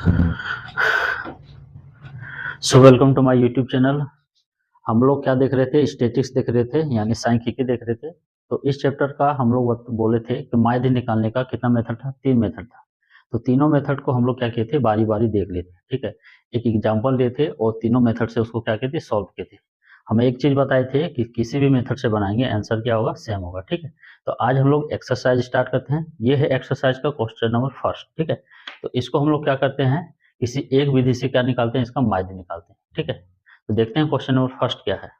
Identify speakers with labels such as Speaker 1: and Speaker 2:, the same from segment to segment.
Speaker 1: So welcome to my YouTube channel. हम लोग क्या देख रहे थे, स्टैटिस्टिक्स देख रहे थे, यानी सांख्यिकी देख रहे थे। तो इस चैप्टर का हम लोग बोले थे कि माध्य निकालने का कितना मेथड था, 3 मेथड था। तो तीनों मेथड को हम लोग क्या किए थे, बारी बारी देख लिए थे। ठीक है, एक एग्जाम्पल लिए थे और तीनों मेथड से उसको क्या किए थे, सॉल्व किए थे। हमें एक चीज बताए थे कि किसी भी मेथड से बनाएंगे आंसर क्या होगा, सेम होगा। ठीक है, तो आज हम लोग एक्सरसाइज स्टार्ट करते हैं। ये है एक्सरसाइज का क्वेश्चन नंबर फर्स्ट। ठीक है, तो इसको हम लोग क्या करते हैं, किसी एक विधि से क्या निकालते हैं, इसका माध्य निकालते हैं। ठीक है, तो देखते हैं क्वेश्चन नंबर फर्स्ट क्या है।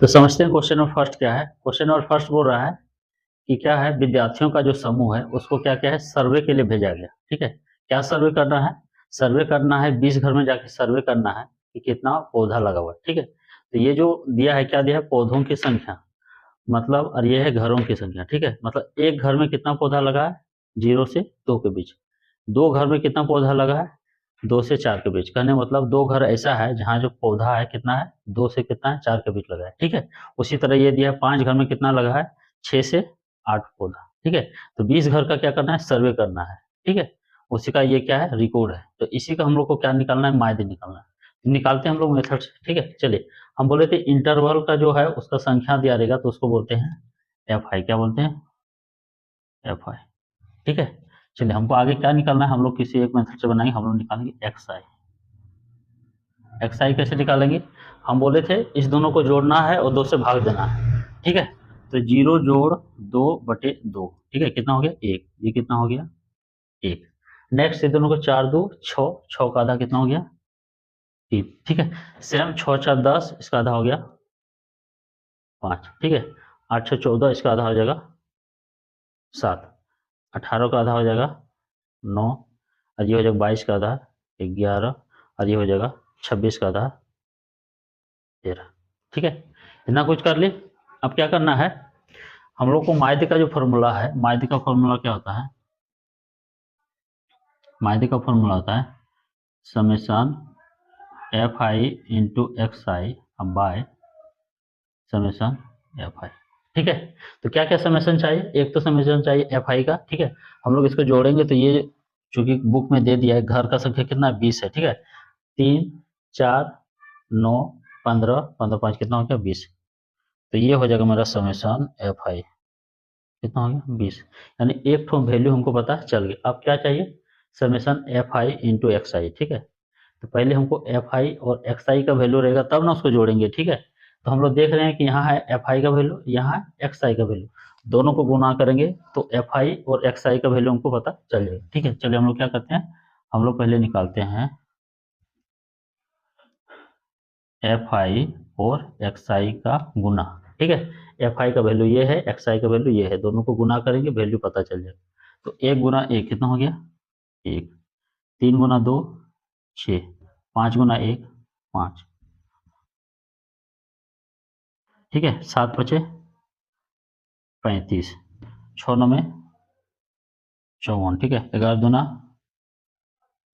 Speaker 1: तो समझते हैं क्वेश्चन नंबर फर्स्ट क्या है। क्वेश्चन नंबर फर्स्ट बोल रहा है कि क्या है, विद्यार्थियों का जो समूह है उसको क्या क्या है, सर्वे के लिए भेजा गया। ठीक है, क्या सर्वे करना है, सर्वे करना है 20 घर में जाके सर्वे करना है कि कितना पौधा लगा हुआ है। ठीक है, तो ये जो दिया है, क्या दिया है, पौधों की संख्या, मतलब, और ये है घरों की संख्या। ठीक है, मतलब एक घर में कितना पौधा लगा है, 0 से 2 के बीच। दो घर में कितना पौधा लगा है, 2 से 4 के बीच। कहने मतलब दो घर ऐसा है जहाँ जो पौधा है कितना है, 2 से कितना है, 4 के बीच लगा है। ठीक है, उसी तरह ये दिया है 5 घर में कितना लगा है, 6 से 8 पौधा। ठीक है, तो 20 घर का क्या करना है, सर्वे करना है। ठीक है, उसी का ये क्या है, रिकॉर्ड है। तो इसी का हम लोग को क्या निकालना है, माध्य निकालना है। तो निकालते हैं हम लोग मेथड से। ठीक है, चलिए, हम बोले थे इंटरवल का जो है उसका संख्या दिया रहेगा तो उसको बोलते हैं एफ आई। क्या बोलते हैं, एफ आई। ठीक है, चलिए, हमको आगे क्या निकालना है, हम लोग किसी एक मेथड से बनाएंगे। हम लोग निकालेंगे एक्स आई। एक्स आई कैसे निकालेंगे, हम बोले थे इस दोनों को जोड़ना है और 2 से भाग देना है। ठीक है, तो 0 जोड़ 2/2। ठीक है, कितना हो गया, 1। ये कितना हो गया, 1। नेक्स्ट ये दोनों को 4 2 6, 6 का आधा कितना हो गया, 3। ठीक है, सेम 6 4 10, इसका आधा हो गया 5। ठीक है, 8 6 14, इसका आधा हो जाएगा 7। 18 का आधा हो जाएगा 9, और ये हो जाएगा 22 का आधा 11, और ये हो जाएगा 26 का आधा 13। ठीक है, इतना कुछ कर ली। अब क्या करना है, हम लोग को माध्य का जो फॉर्मूला है, माध्य का फॉर्मूला क्या होता है, माध्य का फॉर्मूला होता है summation F I into X I by summation F आई। ठीक है, तो क्या क्या समेशन चाहिए, एक तो समेशन चाहिए एफ आई का। ठीक है, हम लोग इसको जोड़ेंगे तो ये चूंकि बुक में दे दिया है, घर का संख्या कितना है, 20 है। ठीक है, 3 4 9 15 15 5 कितना हो गया, 20। तो ये हो जाएगा मेरा समेशन एफ आई, कितना हो गया, 20। यानी एक ठो वैल्यू हमको पता चल गया। अब क्या चाहिए, summation F I into X I. ठीक है, तो पहले हमको एफ आई और एक्स आई का वैल्यू रहेगा तब ना उसको जोड़ेंगे। ठीक है, तो हम लोग देख रहे हैं कि यहाँ है एफ आई का वैल्यू, यहाँ है एक्स आई का वैल्यू, दोनों को गुना करेंगे तो एफ आई और एक्स आई का वैल्यू हमको पता चल जाएगा। ठीक है, चलिए हम लोग क्या करते हैं, हम लोग पहले निकालते हैं एफ आई और एक्स आई का गुना। ठीक है, एफ आई का वैल्यू ये है, एक्स आई का वैल्यू ये है, दोनों को गुना करेंगे, वैल्यू पता चल जाएगा। तो 1 गुना 1 कितना हो गया, 1। 3 गुना 2 6, 5 गुना 1 5। ठीक है, 7 बचे 35, 6 9 में 54। ठीक है, 11 दूना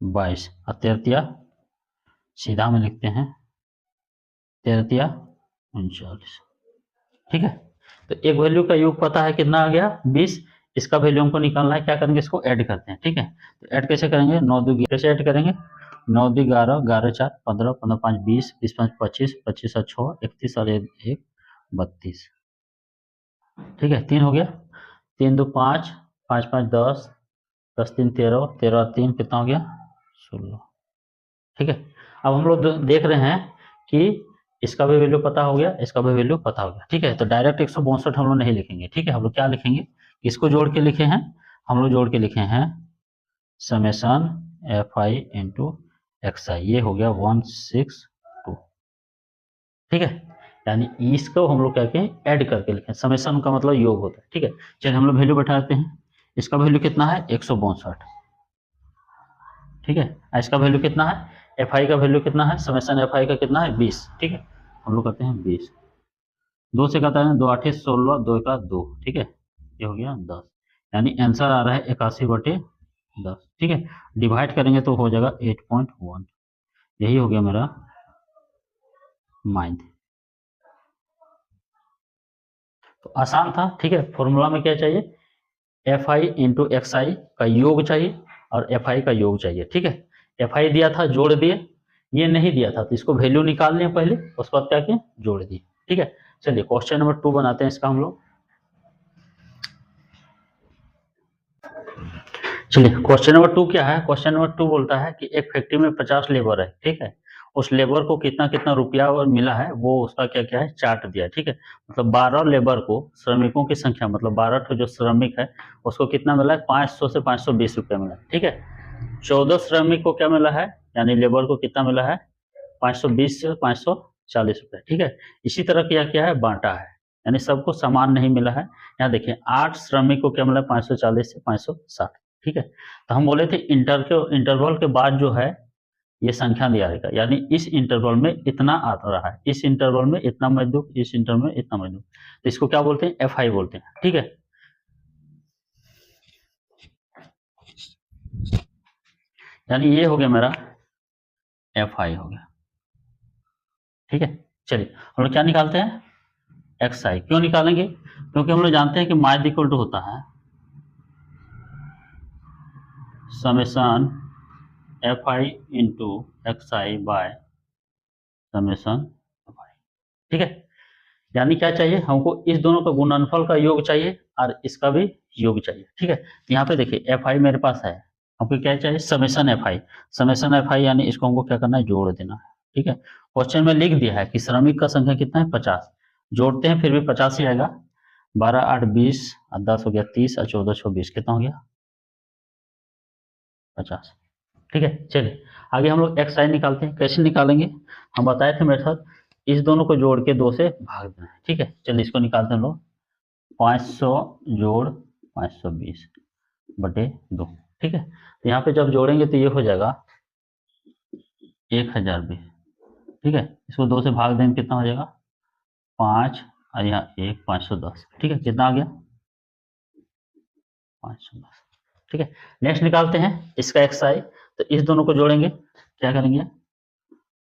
Speaker 1: 22, और 13 सीधा में लिखते हैं 13 39। ठीक है, तो एक वैल्यू का योग पता है कितना आ गया, 20। इसका वैल्यू हमको निकालना है, क्या करेंगे, इसको ऐड करते हैं। ठीक है, तो ऐड कैसे करेंगे, 9 2 कैसे ऐड करेंगे, 9 2 11 11 4 15 15 5 20 20 5 25 25 और 6 31 और 1 32। ठीक है, 3 हो गया, 3 2 5 5 5 10 10 3 13 13 और 3 कितना हो गया, 16। ठीक है, अब हम लोग देख रहे हैं कि इसका भी वैल्यू पता हो गया, इसका भी वैल्यू पता हो गया। ठीक है, तो डायरेक्ट 162 हम लोग नहीं लिखेंगे। ठीक है, हम लोग क्या लिखेंगे, इसको जोड़ के लिखे हैं, हम लोग जोड़ के लिखे हैं summation F I into X I, ये हो गया 162। ठीक है, यानी इसको हम लोग क्या कहें, ऐड करके लिखें, समेशन का मतलब योग होता है। ठीक है, चलिए हम लोग वैल्यू बैठाते हैं। इसका वैल्यू कितना है, 162। ठीक है, इसका वैल्यू कितना है, एफ आई का वैल्यू कितना है, समेशन एफ आई का कितना है, 20। ठीक है, हम लोग करते हैं 20, 2 से कहता है 2 8 16, 2 का 2। ठीक है, ये हो गया 10, यानी आंसर आ रहा है 81/10। ठीक है, डिवाइड करेंगे तो हो जाएगा 8.1। यही हो गया मेरा माइंड। तो आसान था। ठीक है, फॉर्मूला में क्या चाहिए, एफ आई इंटू एक्स आई का योग चाहिए और एफ आई का योग चाहिए, ठीक है। एफ आई दिया था, जोड़ दिए, ये नहीं दिया था तो इसको वैल्यू निकाल लिया पहले, उसके बाद क्या किए, जोड़ दिए, ठीक है। चलिए क्वेश्चन नंबर 2 बनाते हैं इसका हम लोग। चलिए क्वेश्चन नंबर 2 क्या है, क्वेश्चन नंबर 2 बोलता है कि एक फैक्ट्री में 50 लेबर है, ठीक है। उस लेबर को कितना कितना रुपया और मिला है वो उसका क्या क्या है, चार्ट दिया है, ठीक है। मतलब 12 लेबर को, श्रमिकों की संख्या मतलब 12 तो जो श्रमिक है उसको कितना मिला है, 500 से 520 रुपया मिला है, ठीक है। 14 श्रमिक को क्या मिला है, यानी लेबर को कितना मिला है, 520 से 540 रुपया, ठीक है। इसी तरह क्या क्या है, बांटा है, यानी सबको समान नहीं मिला है। यहाँ देखिए 8 श्रमिक को क्या मिला, 540 से 560, ठीक है। तो हम बोले थे इंटरवल के बाद जो है ये संख्या दिया रहेगा, यानी इस इंटरवल में इतना आ रहा है, इस इंटरवल में इतना मजदूर, इस इंटरवल में इतना मजदूर, तो इसको क्या बोलते हैं, एफ आई बोलते हैं, ठीक है। यानी ये हो गया मेरा एफ आई हो गया, ठीक है। चलिए हम लोग क्या निकालते हैं, एक्स आई। क्यों निकालेंगे, क्योंकि हम लोग जानते हैं कि माइज इक्वल टू होता है summation F I into X I by summation F आई, ठीक है। यानी क्या चाहिए हमको, इस दोनों का गुणनफल का योग चाहिए और इसका भी योग चाहिए, ठीक है। तो यहाँ पे देखिए एफ आई मेरे पास है, हमको क्या चाहिए, समेशन एफ आई। समेशन एफ आई यानी इसको हमको क्या करना है, जोड़ देना है, ठीक है। क्वेश्चन में लिख दिया है कि श्रमिक का संख्या कितना है, 50। जोड़ते हैं फिर भी 50 ही आएगा, 12 8 20 और 10 हो गया 30 और 14 6 20, कितना हो गया, 50, ठीक है। चलिए आगे हम लोग एक्स आई निकालते हैं। कैसे निकालेंगे, हम बताए थे मेथड, इस दोनों को जोड़ के 2 से भाग देना है, ठीक है। चलिए इसको निकालते हैं हम लोग, 500 जोड़ 520 बटे 2, ठीक है। तो यहाँ पे जब जोड़ेंगे तो ये हो जाएगा 1020, ठीक है। इसको 2 से भाग देंगे कितना हो जाएगा, 5 और यहाँ 1 510, ठीक है। कितना आ गया, 510, ठीक है। नेक्स्ट निकालते हैं इसका एक्स आई। तो इस दोनों को जोड़ेंगे, क्या करेंगे,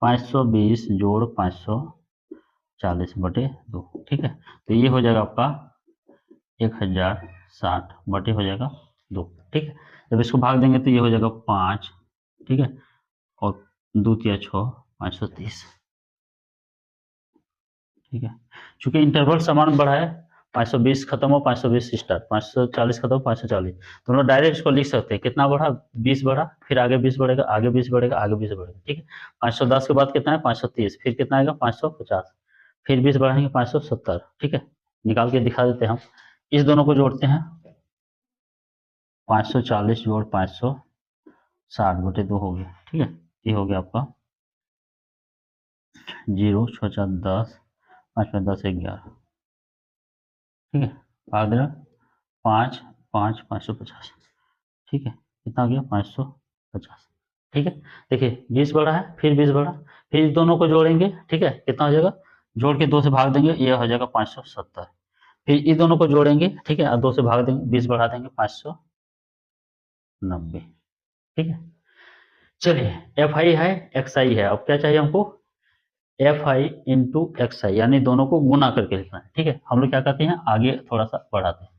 Speaker 1: 520 जोड़ 540 बटे 2, ठीक है। तो ये हो जाएगा आपका 1060 बटे हो जाएगा 2, ठीक है। जब इसको भाग देंगे तो ये हो जाएगा 5, ठीक है, और 2 तिया 6 530, ठीक है। चूंकि इंटरवल समान बढ़ा है, 520 खत्म हो 520 स्टार्ट, 540 खत्म हो 540, तो हम लोग डायरेक्ट इसको लिख सकते हैं, कितना बढ़ा, 20 बढ़ा, फिर आगे 20 बढ़ेगा, आगे 20 बढ़ेगा, आगे 20 बढ़ेगा, ठीक है। 510 के बाद कितना है, 530, फिर कितना आएगा 550, फिर 20 बढ़ाएंगे 570, ठीक है। निकाल के दिखा देते हैं हम, इस दोनों को जोड़ते हैं, 540 जोड़ 560 बटे 2 हो गया, ठीक है। ये हो गया आपका 0 6 4 10 5 5 10 11, ठीक है। भाग देना 5 5 550, ठीक है। कितना आ गया 550, ठीक है। देखिए 20 बढ़ा है, फिर 20 बढ़ा, फिर इस दोनों को जोड़ेंगे, ठीक है। कितना हो जाएगा, जोड़ के 2 से भाग देंगे, ये हो जाएगा 570, फिर इस दोनों को जोड़ेंगे, ठीक है, और 2 से भाग देंगे, 20 बढ़ा देंगे 590, ठीक है। चलिए एफ आई है, एक्स आई है, अब क्या चाहिए हमको, एफ आई इंटू एक्स आई, यानी दोनों को गुना करके लिखना है, ठीक है। हम लोग क्या करते हैं, आगे थोड़ा सा बढ़ाते हैं,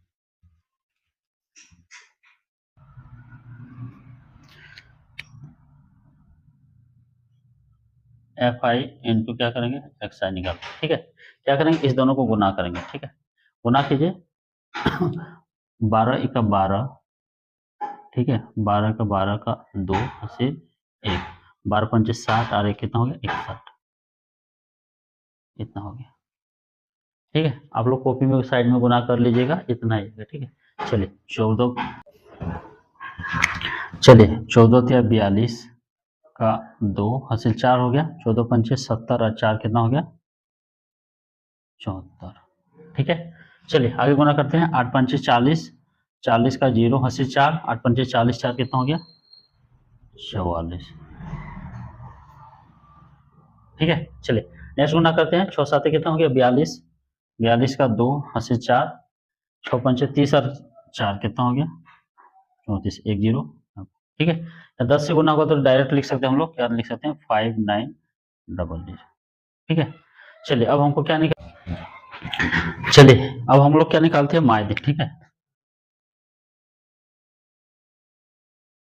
Speaker 1: एफ आई इंटू क्या करेंगे, एक्स आई निकाल, ठीक है। क्या करेंगे, इस दोनों को गुना करेंगे, ठीक है। गुना कीजिए 12 इक्का 12, ठीक है, 12 का 12 का 2 से 1, 12 पंचे 60 और 1 कितना हो गया 61, इतना हो गया, ठीक है। आप लोग कॉपी में साइड में गुना कर लीजिएगा, इतना ही, ठीक है। चलिए 14 या 42 का 2 हासिल 4 हो गया, 14 पंचे 70 और 4 कितना हो गया 74, ठीक है। चलिए आगे गुना करते हैं, 8 पंचे 40, 40 का 0 हासिल 4, 8 पंचे 40 4 कितना हो गया 44, ठीक है। चलिए नेक्स्ट गुना करते हैं, 6 7 कितना हो गया 42, 42 का 2 हासिल 4, 6 पंचे 30 और 4 कितना हो गया 34, 1 0, ठीक है। 10 से गुना होगा तो डायरेक्ट लिख सकते हैं हम लोग, क्या लिख सकते हैं 5900, ठीक है। चलिए अब हमको क्या निकाल, चलिए अब हम लोग क्या निकालते हैं, माइनस, ठीक है।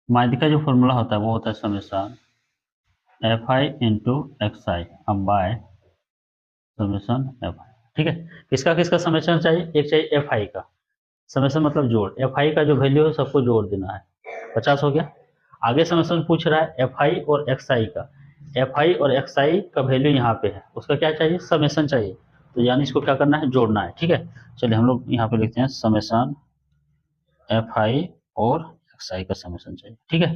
Speaker 1: माइनस का जो फॉर्मूला होता है वो होता है summation F I into X I अब बाय समेशन एफ आई। ठीक है, किसका किसका समेशन चाहिए? एक चाहिए एफ आई का समेशन, मतलब जोड़। एफ आई का जो वैल्यू है सबको जोड़ देना है, 50 हो गया। आगे समेशन पूछ रहा है एफ आई और एक्स आई का। एफ आई और एक्स आई का वैल्यू यहाँ पे है, उसका क्या चाहिए? समेशन चाहिए। तो यानी इसको क्या करना है? जोड़ना है। ठीक है, चलिए हम लोग यहाँ पे लिखते हैं समेशन एफ आई और एक्स आई का समेशन चाहिए। ठीक है,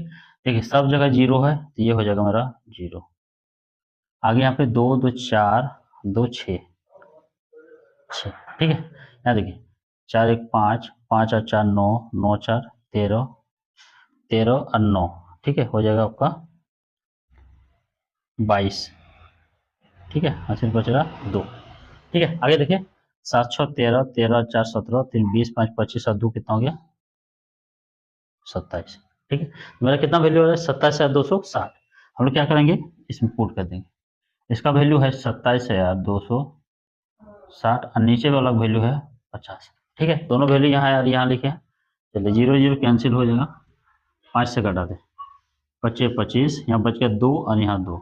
Speaker 1: देखिए सब जगह जीरो है तो ये हो जाएगा मेरा जीरो। आगे यहाँ पे दो दो चार, दो छः, छः। ठीक है, यहाँ देखिए चार एक पाँच, पाँच और चार नौ, नौ चार तेरह, तेरह और नौ। ठीक है, हो जाएगा आपका 22। ठीक है, हासिल बच रहा 2। ठीक है, आगे देखिए 7 6 13, 13 4 17, 3 20, 5 25 और 2 कितना हो गया? 27। ठीक है, तो मेरा कितना वैल्यू है? 27,260। हम लोग क्या करेंगे? इसमें पुट कर देंगे। इसका वैल्यू है 27,260 और नीचे वाला वैल्यू है 50। ठीक है, दोनों वैल्यू यहाँ और यहाँ लिखे हैं। चलिए जीरो जीरो कैंसिल हो जाएगा, 5 से घटा दें, 25 25, यहाँ बच गया 2 और यहाँ 2,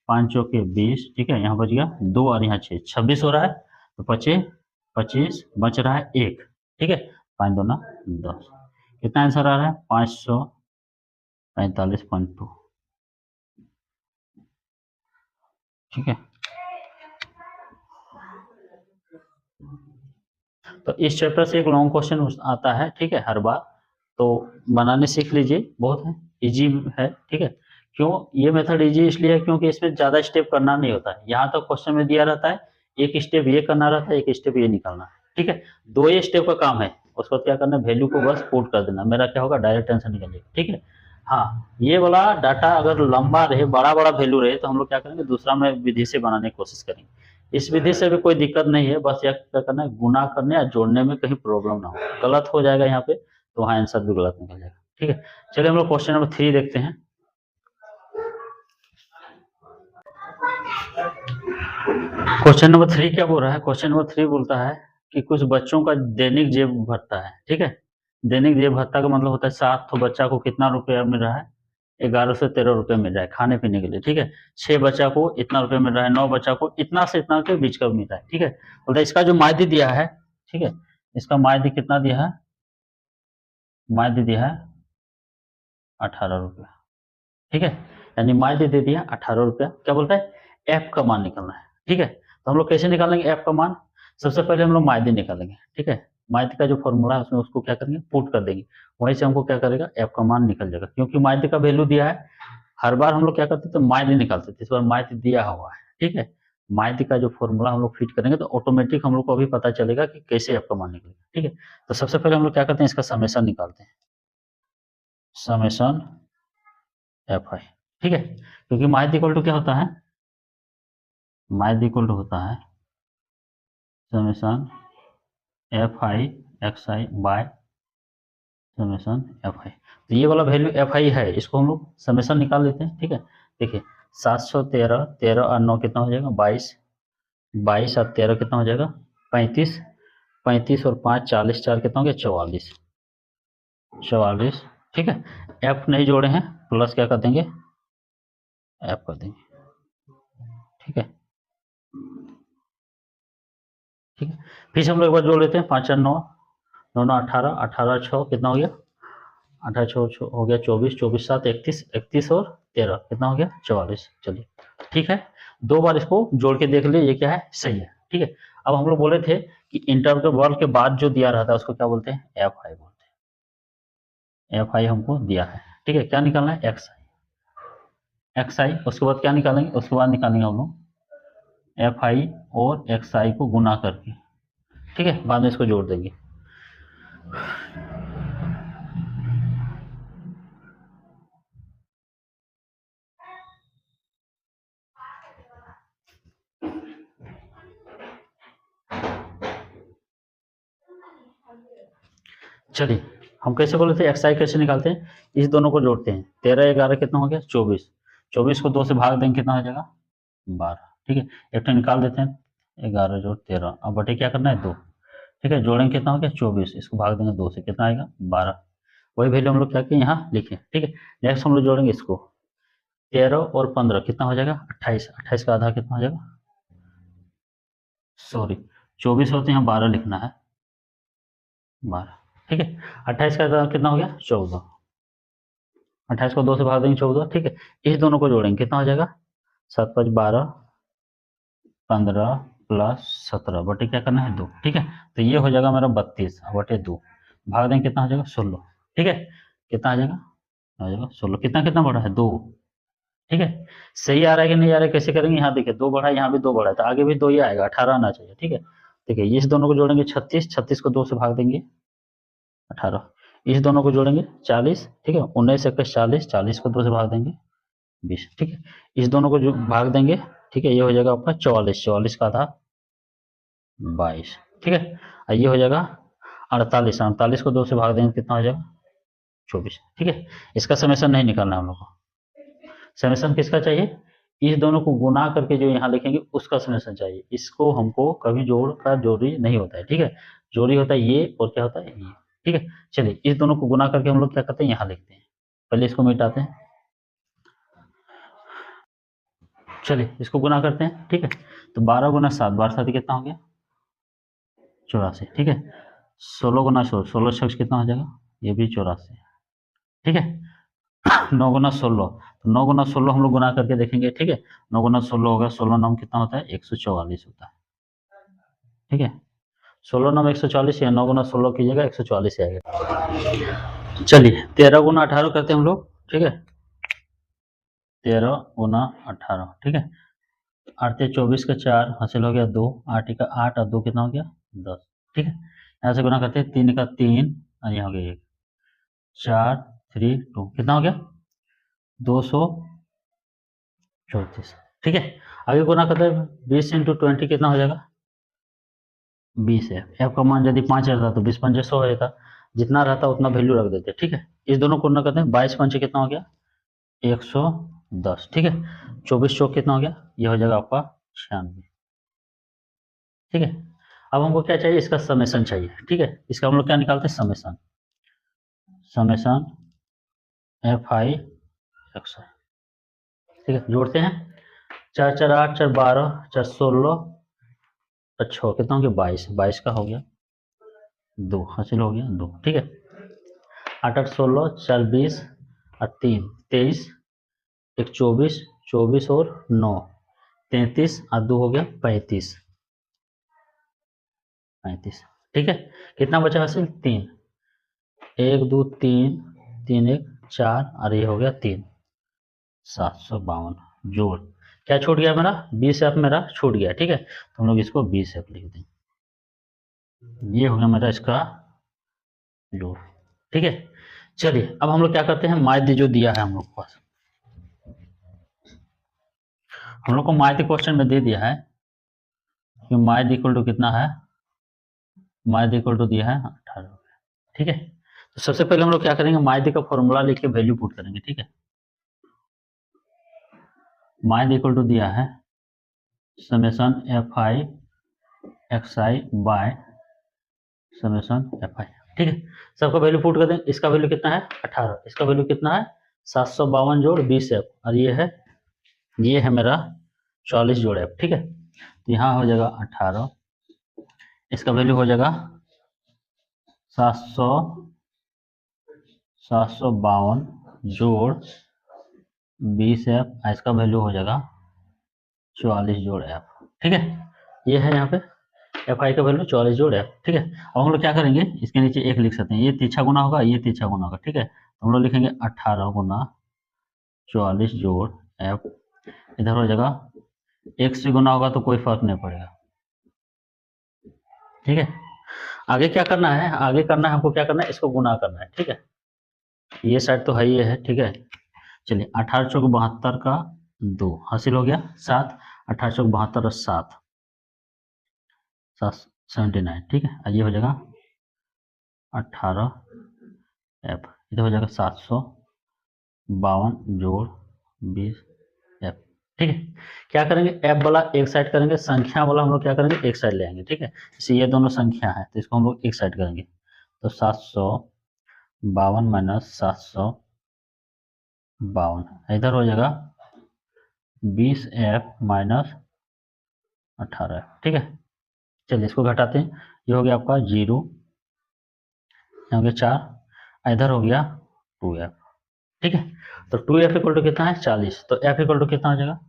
Speaker 1: 5 चौके 20। ठीक है, यहाँ बच गया 2 और यहाँ 6, 26 हो रहा है। तो 25 25 बच रहा है 1। ठीक है, 5 2 10। कितना आंसर आ रहा है? 545.2। ठीक है, तो इस चैप्टर से एक लॉन्ग क्वेश्चन आता है। ठीक है, हर बार तो बनाने सीख लीजिए, बहुत है, इजी है। ठीक है, क्यों ये मेथड इजी इसलिए है क्योंकि इसमें ज़्यादा स्टेप करना नहीं होता है। यहाँ तक क्वेश्चन में दिया रहता है, एक स्टेप ये करना रहता है, एक स्टेप ये निकालना है। ठीक है, 2 ही स्टेप का काम है। उसको क्या करना है? वैल्यू को बस पुट कर देना। मेरा क्या होगा? डायरेक्ट आंसर निकल जाएगा। ठीक है, हाँ ये वाला डाटा अगर लंबा रहे, बड़ा बड़ा वैल्यू रहे, तो हम लोग क्या करेंगे? दूसरा में विधि से बनाने की कोशिश करेंगे। इस विधि से भी कोई दिक्कत नहीं है, बस यह क्या करना है? गुना करने या जोड़ने में कहीं प्रॉब्लम ना हो। गलत हो जाएगा यहाँ पे तो वहाँ आंसर भी गलत निकल जाएगा। ठीक है, चलिए हम लोग क्वेश्चन नंबर 3 देखते हैं। क्वेश्चन नंबर 3 क्या बोल रहा है? क्वेश्चन नंबर 3 बोलता है कि कुछ बच्चों का दैनिक जेब भत्ता है। ठीक है, दैनिक जेब भत्ता का मतलब होता है 7 तो बच्चा को कितना रुपया मिल रहा है? 11 से 13 रुपये मिल रहा है खाने पीने के लिए। ठीक है, 6 बच्चा को इतना रुपये मिल रहा है, 9 बच्चा को इतना से इतना के बीच का मिल रहा है। ठीक है, बोलता है इसका जो मायदी दिया है, ठीक है, इसका मायदी कितना दिया है? मायदी दिया है 18 रुपया। ठीक है, यानी मायदे दे दिया 18 रुपया। क्या बोलता है? एफ का मान निकालना है। ठीक है, तो हम लोग कैसे निकालेंगे एफ का मान? सबसे पहले हम लोग मायदे निकालेंगे। ठीक है, मायदे का जो फॉर्मूला है उसमें उसको क्या करेंगे? पुट कर देंगे। वहीं से हमको क्या करेगा? एफ का मान निकल जाएगा, क्योंकि मायदे का वैल्यू दिया है। हर बार हम लोग क्या करते थे? मायदे निकालते थे, इस बार मायदे दिया हुआ है। ठीक है, मायदे का जो फॉर्मूला हम लोग फिट करेंगे तो ऑटोमेटिक हम लोग को अभी पता चलेगा कि कैसे एफ का मान निकलेगा। ठीक है, तो सबसे पहले हम लोग क्या करते हैं? इसका समेशन निकालते हैं, समेशन एफ आई। ठीक है, क्योंकि माइथ इक्वल टू क्या होता है? माइथ इक्वल टू होता है summation F I X I by summation F आई। तो ये वाला वैल्यू एफ आई है, इसको हम लोग समेशन निकाल लेते हैं। ठीक है, देखिए 713, 13 और 9 कितना हो जाएगा? 22, 22 और 13 कितना हो जाएगा? 35, 35 और 5 40, 4 कितना हो गया? 44, 44। ठीक है, एफ नहीं जोड़े हैं, प्लस क्या कर देंगे? एफ कर देंगे। ठीक है, ठीक है, फिर से हम लोग एक बार जोड़ लेते हैं। 5 और 9, 9 9 18, 18 6 कितना हो गया? 18 6 हो गया 24, 24 7 31, 31 और 13 कितना हो गया? 44। चलिए ठीक है, 2 बार इसको जोड़ के देख लिए, ये क्या है? सही है। ठीक है, अब हम लोग बोले थे कि इंटरवल के बाद जो दिया रहता है उसको क्या बोलते हैं? एफ आई बोलते हैं। एफ आई हमको दिया है। ठीक है, क्या निकालना है? एक्स आई, एक्स आई। उसके बाद क्या निकालेंगे? उसके बाद निकालेंगे हम लोग एफ आई और एक्स आई को गुना करके। ठीक है, बाद में इसको जोड़ देंगे। चलिए हम कैसे बोले थे? एक्स आई कैसे निकालते हैं? इस दोनों को जोड़ते हैं। 13 11 कितना हो गया? 24, 24 को 2 से भाग देंगे कितना हो जाएगा? 12। ठीक है, एक तो निकाल देते हैं, 11 जोड़ 13, अब बटे क्या करना है? 2। ठीक है, जोड़ेंगे कितना हो गया? 24, इसको भाग देंगे 2 से कितना आएगा? 12। वही वैल्यू हम लोग क्या किए यहाँ लिखे, ठीक है। नेक्स्ट हम लोग जोड़ेंगे इसको, 13 और 15 कितना हो जाएगा 28, 28 का आधा कितना हो जाएगा, सॉरी 24 होते हैं, 12 लिखना है, 12, ठीक है। 28 का आधा कितना हो गया 14, 28 को 2 से भाग देंगे 14, ठीक है। इस दोनों को जोड़ेंगे कितना हो जाएगा 7 5 12, 15 प्लस 17 बटे क्या करना है 2, ठीक है। तो ये हो जाएगा मेरा 32 बटे 2, भाग देंगे कितना हो जाएगा 16, ठीक है। कितना आ जाएगा, आ जाएगा 16, कितना कितना बढ़ा है 2, ठीक है। सही आ रहा है कि नहीं आ रहा है, कैसे करेंगे, यहाँ देखिए 2 बढ़ा, यहाँ भी 2 बढ़ा है, तो आगे भी 2 ही आएगा, 18 आना चाहिए, ठीक है। देखिए इस दोनों को जोड़ेंगे 36, 36 को 2 से भाग देंगे 18, इस दोनों को जोड़ेंगे 40, ठीक है, 19 21 40, 40 को 2 से भाग देंगे 20, ठीक है। इस दोनों को जो भाग देंगे, ठीक है, ये हो जाएगा आपका 44, 44 का आधा 22, ठीक है। और ये हो जाएगा 48, 48 को 2 से भाग देंगे कितना हो जाएगा 24, ठीक है। इसका समेशन नहीं निकालना हम लोग को, समेशन किसका चाहिए, इस दोनों को गुना करके जो यहाँ लिखेंगे उसका समेशन चाहिए। इसको हमको कभी जोड़ का जोड़ी नहीं होता है, ठीक है, जोड़ी होता है ये और क्या होता है ये, ठीक है। चलिए इस दोनों को गुना करके हम लोग क्या करते हैं यहाँ लिखते हैं, पहले इसको मिटाते हैं, चलिए इसको गुना करते हैं, ठीक है। तो 12 गुना 7, 12 7 कितना हो गया 84, ठीक है। 16 गुना 16, 16 छक्स कितना हो जाएगा, ये भी 84, ठीक है। 9 गुना 16, तो 9 गुना 16 हम लोग गुना करके देखेंगे, ठीक है। 9 गुना 16 होगा, 16 9 कितना होता है 144 होता है, ठीक है। 16 9 144 या 9 गुना 16 कीजिएगा 144 आएगा। चलिए 13 गुना 18 करते हैं हम लोग, ठीक है। 13 गुना 18, ठीक है। 8 24 का 4 हासिल हो गया 2, 8 का 8 और 2 कितना हो गया 10, ठीक है। यहाँ से गुना करते हैं, 3 का 3 और यहाँ हो गया 1, 4 3 2 कितना हो गया 234, ठीक है। आगे गुना करते हैं 20 इंटू 20 कितना हो जाएगा 20 है। एफ का मान यदि 5 रहता तो 20 पंजे 100 रहता, जितना रहता उतना वैल्यू रख देते, ठीक है। इस दोनों को गुना करते हैं, 22 पंचे कितना हो गया 110, ठीक है। 24 चौक कितना हो गया, ये हो जाएगा आपका 96, ठीक है। अब हमको क्या चाहिए, इसका समेशन चाहिए, ठीक है। इसका हम लोग क्या निकालते हैं summation, summation F I X I, ठीक है। जोड़ते हैं 4 4 8 4 12 4 16 और 6 कितना हो गया 22, 22 का हो गया 2 हासिल हो गया 2, ठीक है। 8 8 16 4 20 और 3 23, 1 24, 24 और 9 33 और 2 हो गया 35, 35, ठीक है। कितना बचा हासिल 3, 1 2 3 3 1 4 और ये हो गया 3, 752 जोड़, क्या छूट गया मेरा 20 एफ मेरा छूट गया, ठीक है। तो हम लोग इसको 20 एफ लिख दें, ये हो गया मेरा इसका जोड़, ठीक है। चलिए अब हम लोग क्या करते हैं, माध्य जो दिया है हम लोग को पास, हम लोग को माध्य क्वेश्चन में दे दिया है कि माध्य इक्वल टू कितना है, माध्य इक्वल टू दिया है 18, ठीक है। तो सबसे पहले हम लोग क्या करेंगे, माध्य का फॉर्मूला लिख के वैल्यू पुट करेंगे, ठीक है। माध्य इक्वल टू दिया है summation F I X I by summation F आई, ठीक है। सबका वैल्यू पुट कर दें, इसका वैल्यू कितना है 18, इसका वैल्यू कितना है 752 जोड़ 20 एफ, और ये है मेरा 44 जोड़ एफ, ठीक है। तो यहाँ हो जाएगा 18, इसका वैल्यू हो जाएगा 752 जोड़ 20 एफ, इसका वैल्यू हो जाएगा 44 जोड़ एफ, ठीक है। ये है यहाँ पे एफ आई का वैल्यू 44 जोड़ एफ, ठीक है। अब हम लोग क्या करेंगे, इसके नीचे 1 लिख सकते हैं, ये तिरछा गुना होगा, ये तिरछा गुना होगा, ठीक है। तो हम लोग लिखेंगे 18 गुना 44 जोड़ एफ, इधर हो जाएगा 1 से गुना होगा तो कोई फर्क नहीं पड़ेगा, ठीक है। आगे क्या करना है, आगे करना है हमको क्या करना है, इसको गुना करना है, ठीक है। ये साइड तो है ही है, ठीक है। चलिए 18 चौक 72 का 2 हासिल हो गया 7, 18 चौक 72 और 7 79, ठीक है। ये हो जाएगा 18 एफ, इधर हो जाएगा 752 जोड़ 20 एफ, ठीक है। क्या करेंगे, एफ वाला एक साइड करेंगे, संख्या वाला हम लोग क्या करेंगे एक साइड ले आएंगे, ठीक है। जैसे ये दोनों संख्या है तो इसको हम लोग एक साइड करेंगे, तो 752 52 माइनस 752, इधर हो जाएगा 20f माइनस 18f। ठीक है, चलिए इसको घटाते हैं। ये हो गया आपका 0, ये हो गया 4, इधर हो गया 2f। ठीक है, तो 2f इक्वल टू कितना है 40, तो f इक्वल टू कितना हो जाएगा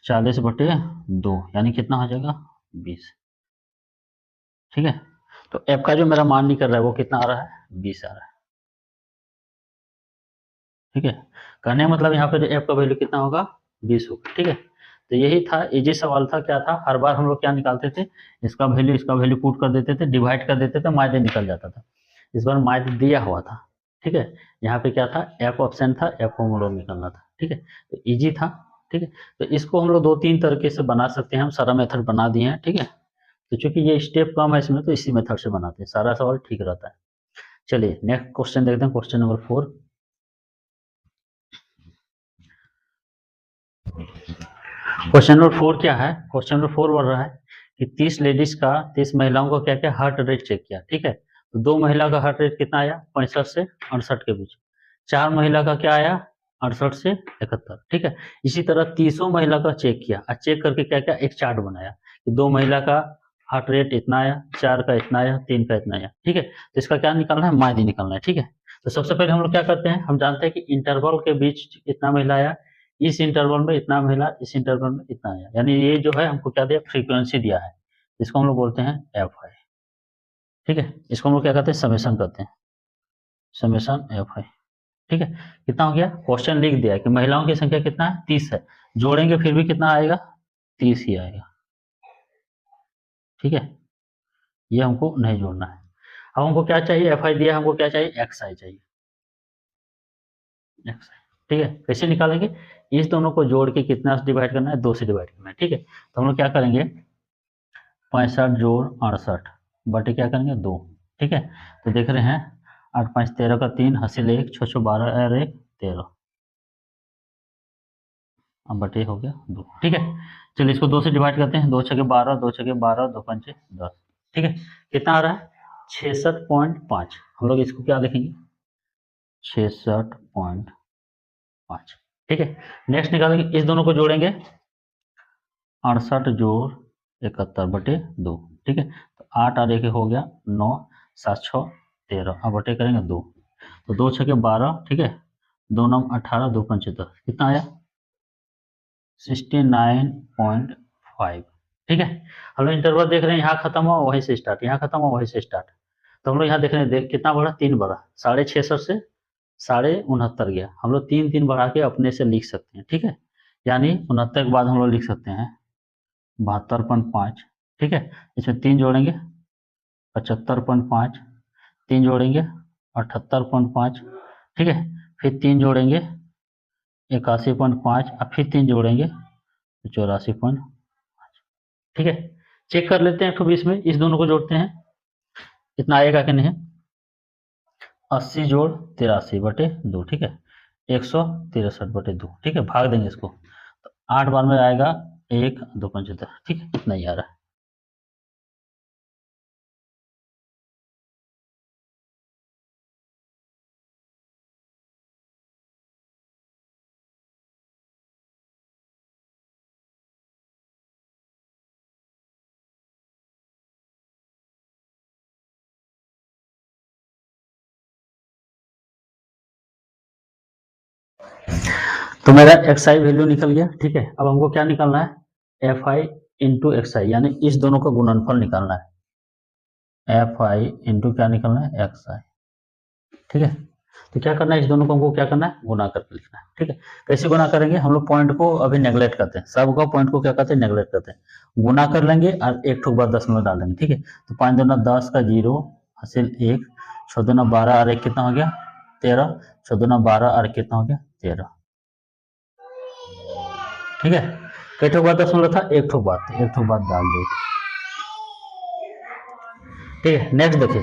Speaker 1: 40/2, यानी कितना हो जाएगा 20। ठीक है, तो f का जो मेरा मान निकल रहा है वो कितना आ रहा है 20 आ रहा है। ठीक है, कहने का मतलब यहाँ पे f का वैल्यू कितना होगा 20 होगा। ठीक है, तो यही था, इजी सवाल था। क्या था, हर बार हम लोग क्या निकालते थे, इसका वैल्यू पुट कर देते थे, डिवाइड कर देते थे, माइनस निकल जाता था। इस बार माइनस दिया हुआ था। ठीक है, यहाँ पे क्या था, f ऑप्शन था, f को हम लोग निकालना था। ठीक है, तो इजी था। ठीक है, तो इसको हम लोग 2-3 तरीके से बना सकते हैं, हम सारा मेथड बना दिए हैं। ठीक है, तो चूंकि ये स्टेप कम है इसमें, तो इसी मेथड से बनाते हैं, सारा सवाल ठीक रहता है। चलिए नेक्स्ट क्वेश्चन देखते हैं, क्वेश्चन नंबर 4। क्वेश्चन नंबर 4 क्या है, क्वेश्चन नंबर 4 बोल रहा है कि 30 महिलाओं का क्या क्या हार्ट रेट चेक किया। ठीक है, तो 2 महिला का हार्ट रेट कितना आया 65 से 68 के बीच, 4 महिला का क्या आया 68 से 71। ठीक है, इसी तरह 30 महिला का चेक किया और चेक करके क्या क्या एक चार्ट बनाया कि 2 महिला का हार्ट रेट इतना आया, 4 का इतना आया, 3 का इतना आया। ठीक है, तो इसका क्या निकालना है, माध्य निकालना है। ठीक है, तो सबसे पहले हम लोग क्या करते हैं, हम जानते हैं कि इंटरवल के बीच इतना महिला आया, इस इंटरवल में इतना महिला, इस इंटरवल में इतना आया, यानी ये जो है हमको क्या दिया, फ्रीक्वेंसी दिया है, इसको हम लोग बोलते हैं एफ आई। ठीक है, इसको हम लोग क्या कहते हैं, समेशन करते हैं, समेशन एफ आई। ठीक है, कितना हो गया, क्वेश्चन लिख दिया है कि महिलाओं की संख्या कितना है 30 है, जोड़ेंगे फिर भी कितना आएगा 30 ही आएगा। ठीक है, ये हमको नहीं जोड़ना है। अब हमको क्या चाहिए, एफ आई दिया, हमको क्या चाहिए, एक्स आई चाहिए, एक्स आई। ठीक है, कैसे निकालेंगे, इस दोनों को जोड़ के कितना से डिवाइड करना है, 2 से डिवाइड करना है। ठीक है, तो हम लोग क्या करेंगे, 65 जोड़ 68 बटे क्या करेंगे 2। ठीक है, तो देख रहे हैं 8 5 13 का 3 हासिल 1 6 6 12 और 1 13, अब बटे हो गया 2। ठीक है, चलिए इसको 2 से डिवाइड करते हैं, 2 छके 12, 2 छके 12, 2 पंचे 10। ठीक है, कितना आ रहा है 66.5, हम लोग इसको क्या लिखेंगे 66.5। ठीक है, नेक्स्ट निकालेंगे, इस दोनों को जोड़ेंगे 68 जोड़ 71 बटे 2। ठीक है, तो 8 और 1 हो गया 9, 7 6 13, अब बटे करेंगे 2, तो 2 छके 12। ठीक है, 2 9 18, 2 पंच 10, कितना आया 69.5। ठीक है, हम लोग इंटरवल देख रहे हैं, यहाँ खत्म हुआ वहीं से स्टार्ट, यहाँ खत्म हुआ वहीं से स्टार्ट, तो हम लोग यहाँ देख रहे हैं, कितना बढ़ा 3 बढ़ा, 66.5 से 69.5 गया, हम लोग 3 3 बढ़ा के अपने से लिख सकते हैं। ठीक है, यानी 69 के बाद हम लोग लिख सकते हैं 72.5। ठीक है, इसमें 3 जोड़ेंगे 75.5, 3 जोड़ेंगे 78.5। ठीक है, फिर 3 जोड़ेंगे 81.5, अब फिर 3 जोड़ेंगे 84.5। ठीक है, चेक कर लेते हैं 120 में, इस दोनों को जोड़ते हैं, इतना आएगा कि नहीं, 80 जोड़ 83 बटे 2। ठीक है, 163/2। ठीक है, भाग देंगे इसको, तो 8 बार में आएगा 1 2 75। ठीक है, इतना ही आ रहा है। तो मेरा एक्स आई वैल्यू निकल गया। ठीक है, अब हमको क्या निकालना है, एफ आई इंटू एक्स आई, यानी इस दोनों का गुणनफल निकालना है, एफ आई इंटू क्या निकालना है एक्स आई। ठीक है, तो क्या करना है, इस दोनों को हमको क्या करना है, गुना करके लिखना है। ठीक है, कैसे गुना करेंगे, हम लोग पॉइंट को अभी नेग्लेक्ट करते हैं, सबका पॉइंट को क्या करते हैं, नेग्लेक्ट करते हैं, गुना कर लेंगे और एक ठोक बाद 10 डाल देंगे। ठीक है, तो 5 दूना 10 का 0 हासिल 1, 6 दूना 12 और 1 कितना हो गया 13, 6 दूना 12 और कितना हो गया 13। ठीक है, कई ठोक बाद 10 था, एक ठोक बाद डाल दो। ठीक है, नेक्स्ट देखिए,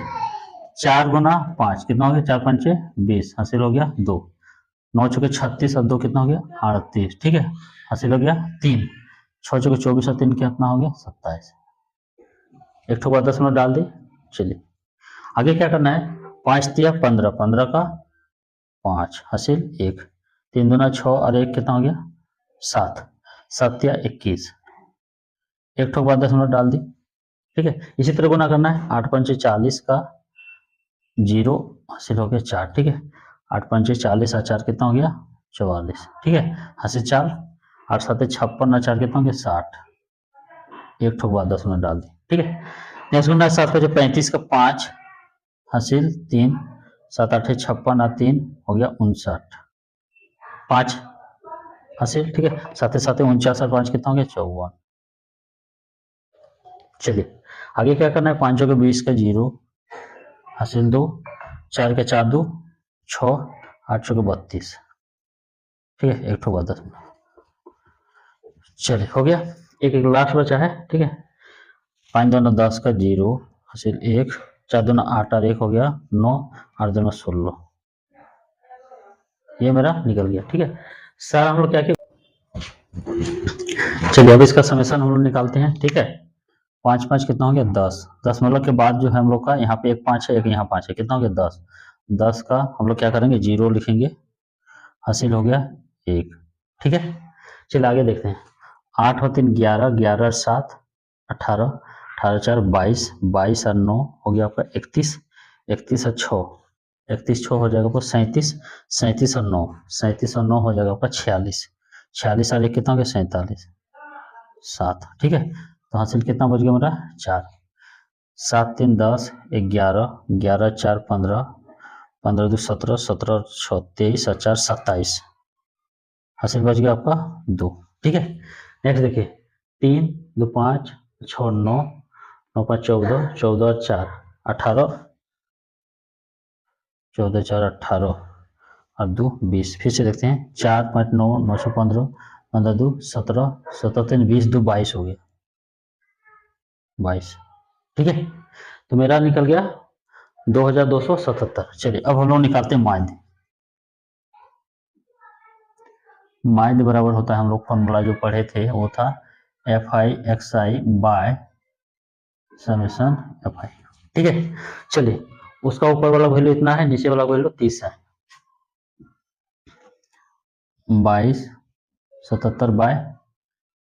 Speaker 1: 4 गुना 5 कितना हो गया, 4 पंचे 20, हासिल हो गया 2, 9 चौके 36 और 2 कितना हो गया 38। ठीक है, हासिल हो गया 3, 6 चौके 24 और 3 कितना हो गया 27, एक ठोक बाद 10 डाल दी। चलिए आगे क्या करना है, 5 दिया 15, 15 का 5 हासिल 1, 3 दूना 6 और 1 कितना हो गया 7, 7 दिया 21, एक ठोक बाद दशमलव डाल दी। ठीक है, इसी तरह गुना करना है, 8 पंचे 40 का 0 हासिल हो गया 4। ठीक है, 8 पंचे 40 और 4 कितना हो गया 44। ठीक है, हासिल 4, 8 7 56 और 4 कितना हो गया 60, एक ठोक बाद दशमलव डाल दी। ठीक है, नेक्स्ट गुना 7 पंचे 35 का 5 हासिल 3, 7 8 56 और 3 हो गया 59, 5 हासिल। ठीक है, 7 7 49 और 5 कितना हो गया 54। चलिए आगे क्या करना है, 5 के 20 का 0 हासिल 2, 4 के 4 2 6, 8 के 32। ठीक है, एक ठो बाद दशमलव। चलिए हो गया, एक एक लास्ट बचा है। ठीक है, 5 दूना 10 का 0 हासिल 1, 4 दूना 8 और 1 हो गया 9, 8 दूना 16, ये मेरा निकल गया। ठीक है, सर हम लोग क्या किया, चलिए अब इसका समेशन हम लोग निकालते हैं। ठीक है, 5 5 कितना हो गया 10, दशमलव के बाद जो है हम लोग का यहाँ पे एक 5 है एक यहाँ 5 है, कितना हो गया 10, 10 का हम लोग क्या करेंगे 0 लिखेंगे, हासिल हो गया 1। ठीक है, चलिए आगे देखते हैं, 8 और 3 11, 11 और 7 18, 18 4 22, 22 और 9 हो गया आपका 31, 31 और 6, 31 6 हो जाएगा आपका 37, 37 और 9, 37 और 9 हो जाएगा आपका 46, 46 और 1 कितना हो गया 47, 7। ठीक है, तो हासिल कितना बच गया मेरा 4, 7 3 10, 11, 11 4 15, 15 2 17, 17 6 23 और 4 27, हासिल बच गया आपका 2। ठीक है, नेक्स्ट देखिए, 3 2 5 6 9, 9 5 14, 14 और 4 18, 14 4 18 और 2 20। फिर से देखते हैं, 4 5 9 9 6 15, 15 2 17, 17 3 20 2 22 हो गया 22। ठीक है, तो मेरा निकल गया 2277। चलिए अब हम लोग निकालते हैं माध्य। माध्य बराबर होता है, हम लोग फॉर्मूला जो पढ़े थे वो था FI/XI बाय समेशन FI। ठीक है, चलिए उसका ऊपर वाला वैल्यू इतना है, नीचे वाला वैल्यू 30 है, 22 77 बाय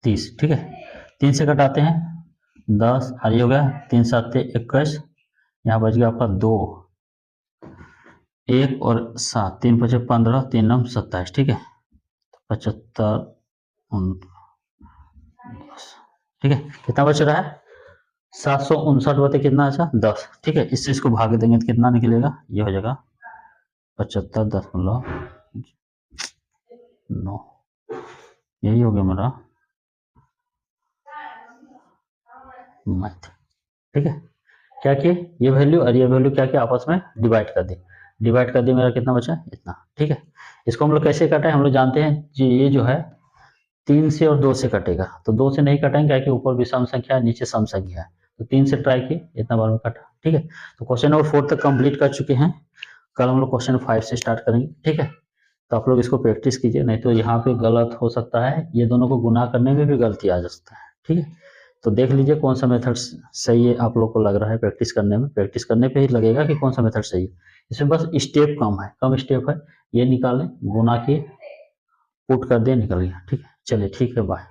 Speaker 1: 30। ठीक है, 3 से घटाते हैं 10 और ये हो गया 3 7 21, यहाँ बच गया आपका 2 1 और 7, 3 5 15, 3 9 27। ठीक है, 75 ठीक है, कितना बच रहा है 759 बते कितना अच्छा 10। ठीक है, इससे इसको भाग देंगे तो कितना निकलेगा, ये हो जाएगा 75.9, यही हो गया मेरा मैथ। ठीक है, क्या किए, ये वैल्यू और ये वैल्यू क्या किया आपस में डिवाइड कर दी, डिवाइड कर दी, मेरा कितना बचा इतना। ठीक है, इसको हम लोग कैसे काटे हैं, हम लोग जानते हैं जी, ये जो है 3 से और 2 से कटेगा, तो 2 से नहीं कटेंगे क्या कि ऊपर भी सम संख्या है नीचे सम संख्या है, तो 3 से ट्राई किए इतना बार में कटा। ठीक है, तो क्वेश्चन नंबर 4 तक कंप्लीट कर चुके हैं, कल हम लोग क्वेश्चन 5 से स्टार्ट करेंगे। ठीक है, तो आप लोग इसको प्रैक्टिस कीजिए, नहीं तो यहाँ पे गलत हो सकता है, ये दोनों को गुना करने में भी गलती आ सकता है। ठीक है, तो देख लीजिए कौन सा मेथड सही है आप लोग को लग रहा है प्रैक्टिस करने में, प्रैक्टिस करने पे ही लगेगा कि कौन सा मेथड सही है। इसमें बस स्टेप कम है, कम स्टेप है, ये निकालें गुना के पुट कर दे निकल गया। ठीक है, चलिए ठीक है, बाय।